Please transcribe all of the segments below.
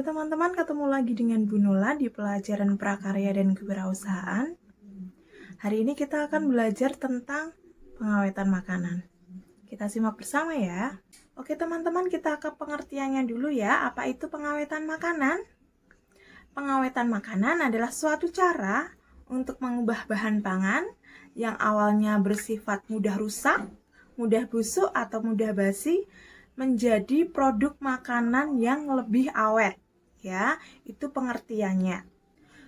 Halo teman-teman, ketemu lagi dengan Bu Nula di pelajaran prakarya dan kewirausahaan. Hari ini kita akan belajar tentang pengawetan makanan. Kita simak bersama ya. Oke teman-teman, kita ke pengertiannya dulu ya. Apa itu pengawetan makanan? Pengawetan makanan adalah suatu cara untuk mengubah bahan pangan yang awalnya bersifat mudah rusak, mudah busuk, atau mudah basi menjadi produk makanan yang lebih awet. Ya, itu pengertiannya.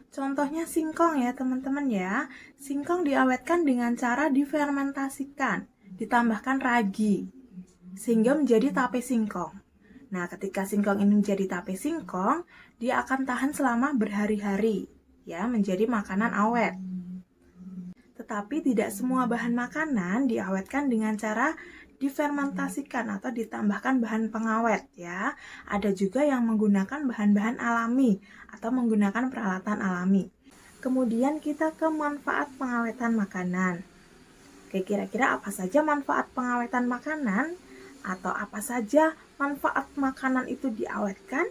Contohnya singkong ya teman-teman ya. Singkong diawetkan dengan cara difermentasikan, ditambahkan ragi, sehingga menjadi tape singkong. Nah, ketika singkong ini menjadi tape singkong, dia akan tahan selama berhari-hari, ya, menjadi makanan awet. Tetapi tidak semua bahan makanan diawetkan dengan cara difermentasikan atau ditambahkan bahan pengawet ya. Ada juga yang menggunakan bahan-bahan alami atau menggunakan peralatan alami. Kemudian kita ke manfaat pengawetan makanan. Oke, kira-kira apa saja manfaat pengawetan makanan? Atau apa saja manfaat makanan itu diawetkan?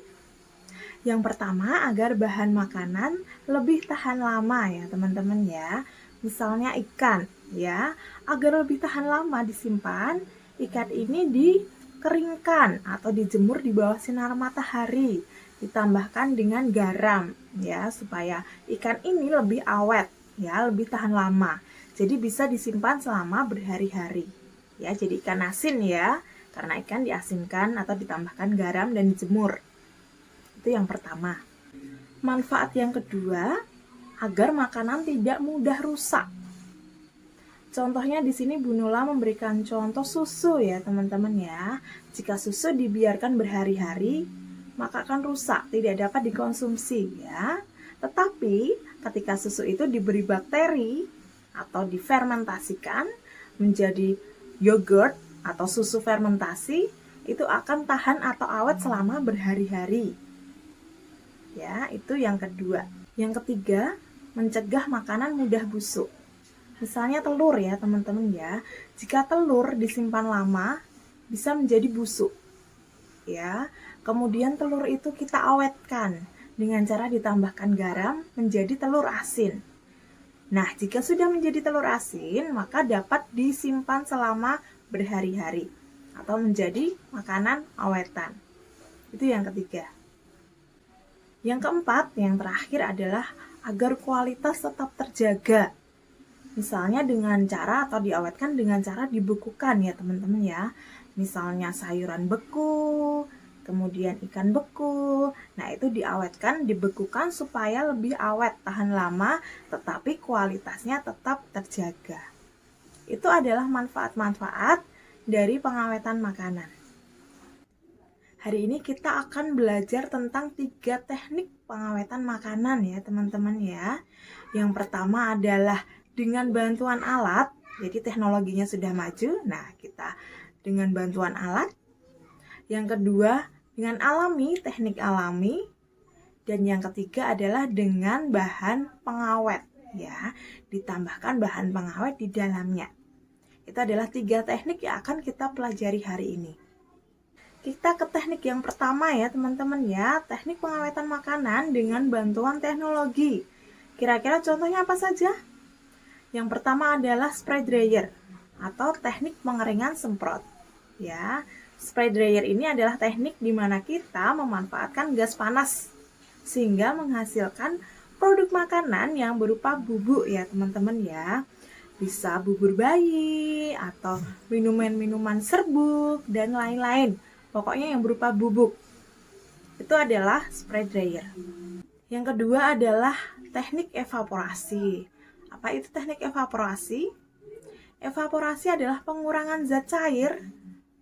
Yang pertama, agar bahan makanan lebih tahan lama ya teman-teman ya. Misalnya ikan ya, agar lebih tahan lama disimpan, ikan ini dikeringkan atau dijemur di bawah sinar matahari, ditambahkan dengan garam ya, supaya ikan ini lebih awet ya, lebih tahan lama. Jadi bisa disimpan selama berhari-hari. Ya, jadi ikan asin ya, karena ikan diasinkan atau ditambahkan garam dan dijemur. Itu yang pertama. Manfaat yang kedua, agar makanan tidak mudah rusak. Contohnya di sini Bu Nula memberikan contoh susu ya teman-teman ya. Jika susu dibiarkan berhari-hari, maka akan rusak, tidak dapat dikonsumsi ya. Tetapi ketika susu itu diberi bakteri atau difermentasikan menjadi yogurt atau susu fermentasi, itu akan tahan atau awet selama berhari-hari. Ya, itu yang kedua. Yang ketiga, mencegah makanan mudah busuk. Misalnya telur ya teman-teman ya. Jika telur disimpan lama, bisa menjadi busuk. Ya, kemudian telur itu kita awetkan dengan cara ditambahkan garam menjadi telur asin. Nah, jika sudah menjadi telur asin, maka dapat disimpan selama berhari-hari atau menjadi makanan awetan. Itu yang ketiga. Yang keempat, yang terakhir adalah agar kualitas tetap terjaga. Misalnya dengan cara atau diawetkan dengan cara dibekukan ya teman-teman ya. Misalnya sayuran beku, kemudian ikan beku. Nah, itu diawetkan, dibekukan supaya lebih awet, tahan lama, tetapi kualitasnya tetap terjaga. Itu adalah manfaat-manfaat dari pengawetan makanan. Hari ini kita akan belajar tentang 3 teknik pengawetan makanan ya teman-teman ya. Yang pertama adalah dengan bantuan alat, jadi teknologinya sudah maju. Nah, kita dengan bantuan alat. Yang kedua, dengan alami, teknik alami. Dan yang ketiga adalah dengan bahan pengawet ya, ditambahkan bahan pengawet di dalamnya. Itu adalah 3 teknik yang akan kita pelajari hari ini. Kita ke teknik yang pertama ya teman-teman ya, teknik pengawetan makanan dengan bantuan teknologi. Kira-kira contohnya apa saja? Yang pertama adalah spray dryer atau teknik pengeringan semprot. Ya, spray dryer ini adalah teknik di mana kita memanfaatkan gas panas sehingga menghasilkan produk makanan yang berupa bubuk ya teman-teman ya. Bisa bubur bayi atau minuman-minuman serbuk dan lain-lain. Pokoknya yang berupa bubuk. Itu adalah spray dryer. Yang kedua adalah teknik evaporasi. Apa itu teknik evaporasi? Evaporasi adalah pengurangan zat cair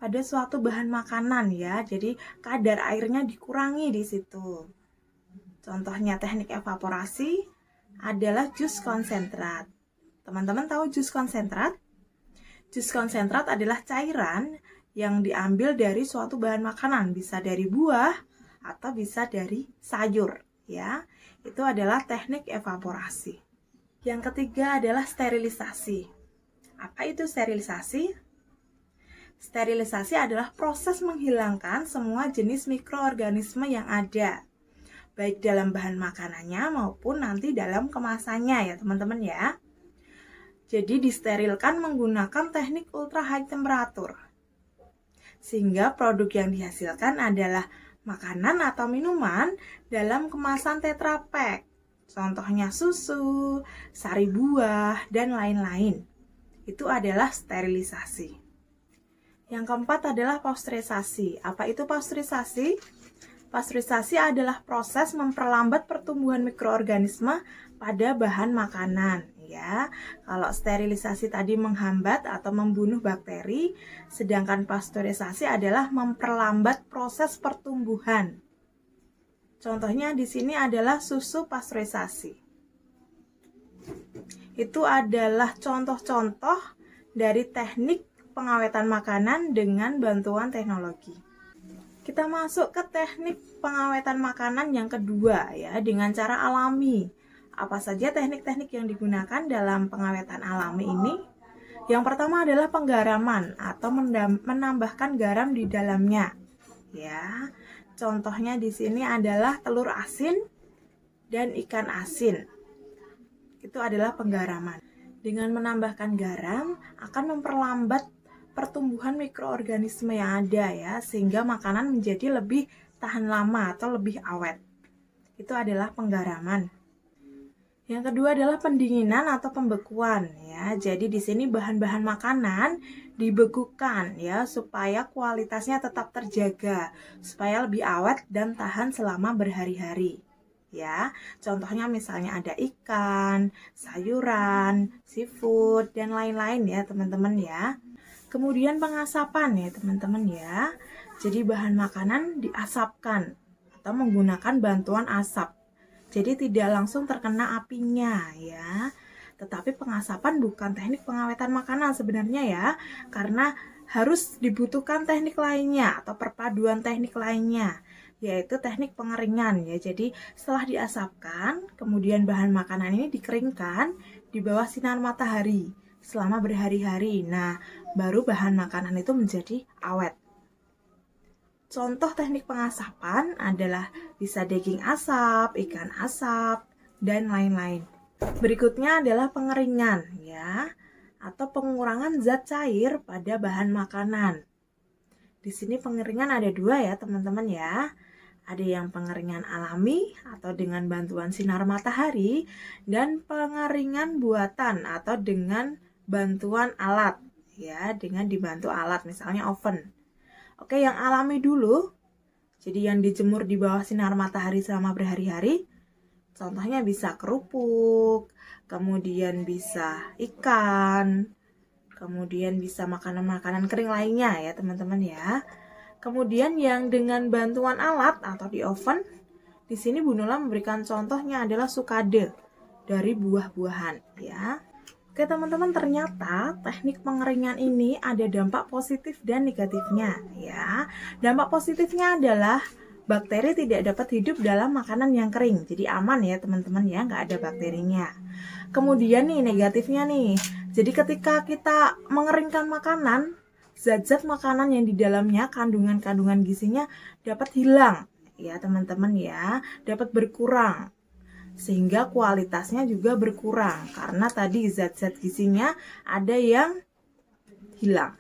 pada suatu bahan makanan ya. Jadi kadar airnya dikurangi di situ. Contohnya teknik evaporasi adalah jus konsentrat. Teman-teman tahu jus konsentrat? Jus konsentrat adalah cairan yang diambil dari suatu bahan makanan, bisa dari buah atau bisa dari sayur ya. Itu adalah teknik evaporasi. Yang ketiga adalah sterilisasi. Apa itu sterilisasi? Sterilisasi adalah proses menghilangkan semua jenis mikroorganisme yang ada. baik dalam bahan makanannya maupun nanti dalam kemasannya ya teman-teman ya. Jadi disterilkan menggunakan teknik ultra high temperatur. Sehingga produk yang dihasilkan adalah makanan atau minuman dalam kemasan Tetra Pak. Contohnya susu, sari buah, dan lain-lain. Itu adalah sterilisasi. Yang keempat adalah pasteurisasi. Apa itu pasteurisasi? Pasteurisasi adalah proses memperlambat pertumbuhan mikroorganisme pada bahan makanan. Ya, kalau sterilisasi tadi menghambat atau membunuh bakteri, sedangkan pasteurisasi adalah memperlambat proses pertumbuhan. Contohnya di sini adalah susu pasteurisasi. Itu adalah contoh-contoh dari teknik pengawetan makanan dengan bantuan teknologi. Kita masuk ke teknik pengawetan makanan yang kedua ya, dengan cara alami. Apa saja teknik-teknik yang digunakan dalam pengawetan alami ini? Yang pertama adalah penggaraman atau menambahkan garam di dalamnya. Ya, contohnya di sini adalah telur asin dan ikan asin. Itu adalah penggaraman. Dengan menambahkan garam akan memperlambat pertumbuhan mikroorganisme yang ada ya, sehingga makanan menjadi lebih tahan lama atau lebih awet. Itu adalah penggaraman. Yang kedua adalah pendinginan atau pembekuan ya. Jadi di sini bahan-bahan makanan dibekukan ya supaya kualitasnya tetap terjaga, supaya lebih awet dan tahan selama berhari-hari. Ya, contohnya misalnya ada ikan, sayuran, seafood dan lain-lain ya, teman-teman ya. Kemudian pengasapan ya, teman-teman ya. Jadi bahan makanan diasapkan atau menggunakan bantuan asap. Jadi tidak langsung terkena apinya ya. Tetapi pengasapan bukan teknik pengawetan makanan sebenarnya ya, karena harus dibutuhkan teknik lainnya atau perpaduan teknik lainnya, yaitu teknik pengeringan ya. Jadi setelah diasapkan, kemudian bahan makanan ini dikeringkan di bawah sinar matahari selama berhari-hari. Nah, baru bahan makanan itu menjadi awet. Contoh teknik pengasapan adalah bisa daging asap, ikan asap, dan lain-lain. Berikutnya adalah pengeringan ya, atau pengurangan zat cair pada bahan makanan. Di sini pengeringan ada dua ya teman-teman ya. Ada yang pengeringan alami atau dengan bantuan sinar matahari, dan pengeringan buatan atau dengan bantuan alat ya, dengan dibantu alat misalnya oven. Oke, yang alami dulu. Jadi yang dijemur di bawah sinar matahari selama berhari-hari. Contohnya bisa kerupuk, kemudian bisa ikan, kemudian bisa makanan-makanan kering lainnya ya teman-teman ya. Kemudian yang dengan bantuan alat atau di oven, di sini Bu Nula memberikan contohnya adalah sukade dari buah-buahan ya. Oke teman-teman, ternyata teknik pengeringan ini ada dampak positif dan negatifnya ya. Dampak positifnya adalah bakteri tidak dapat hidup dalam makanan yang kering, jadi aman ya teman-teman ya, nggak ada bakterinya. Kemudian nih negatifnya nih, jadi ketika kita mengeringkan makanan, zat-zat makanan yang di dalamnya, kandungan-kandungan gizinya dapat hilang ya teman-teman ya, dapat berkurang. Sehingga kualitasnya juga berkurang karena tadi zat-zat gizinya ada yang hilang.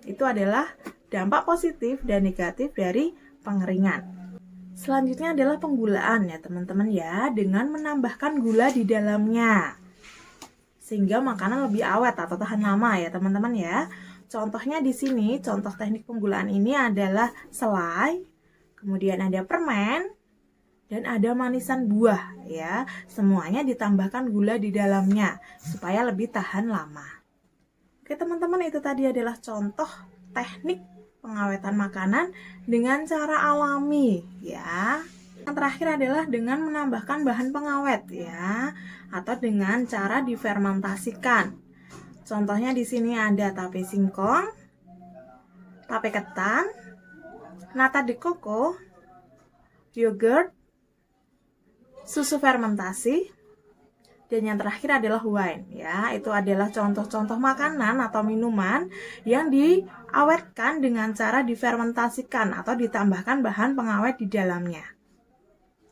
Itu adalah dampak positif dan negatif dari pengeringan. Selanjutnya adalah penggulaan ya teman-teman ya, dengan menambahkan gula di dalamnya sehingga makanan lebih awet atau tahan lama ya teman-teman ya. Contohnya di sini, contoh teknik penggulaan ini adalah selai, kemudian ada permen, dan ada manisan buah ya. Semuanya ditambahkan gula di dalamnya supaya lebih tahan lama. Oke teman-teman, itu tadi adalah contoh teknik pengawetan makanan dengan cara alami ya. Yang terakhir adalah dengan menambahkan bahan pengawet ya, atau dengan cara difermentasikan. Contohnya di sini ada tape singkong, tape ketan, nata de coco, yogurt, susu fermentasi, dan yang terakhir adalah wine ya. Itu adalah contoh-contoh makanan atau minuman yang diawetkan dengan cara difermentasikan atau ditambahkan bahan pengawet di dalamnya.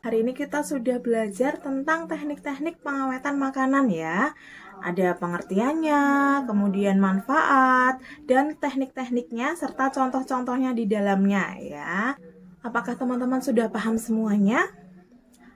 Hari ini kita sudah belajar tentang teknik-teknik pengawetan makanan ya. Ada pengertiannya, kemudian manfaat, dan teknik-tekniknya serta contoh-contohnya di dalamnya ya. Apakah teman-teman sudah paham semuanya?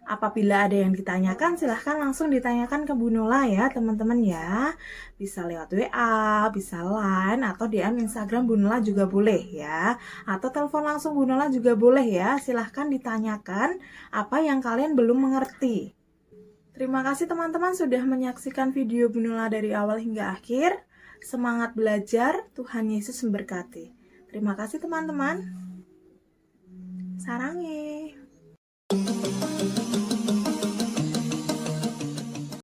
Apabila ada yang ditanyakan, silahkan langsung ditanyakan ke Bu Nula ya teman-teman ya. Bisa lewat WA, bisa line, atau DM Instagram Bu Nula juga boleh ya. Atau telepon langsung Bu Nula juga boleh ya. Silahkan ditanyakan apa yang kalian belum mengerti. Terima kasih teman-teman sudah menyaksikan video Bu Nula dari awal hingga akhir. Semangat belajar, Tuhan Yesus memberkati. Terima kasih teman-teman. Sarange.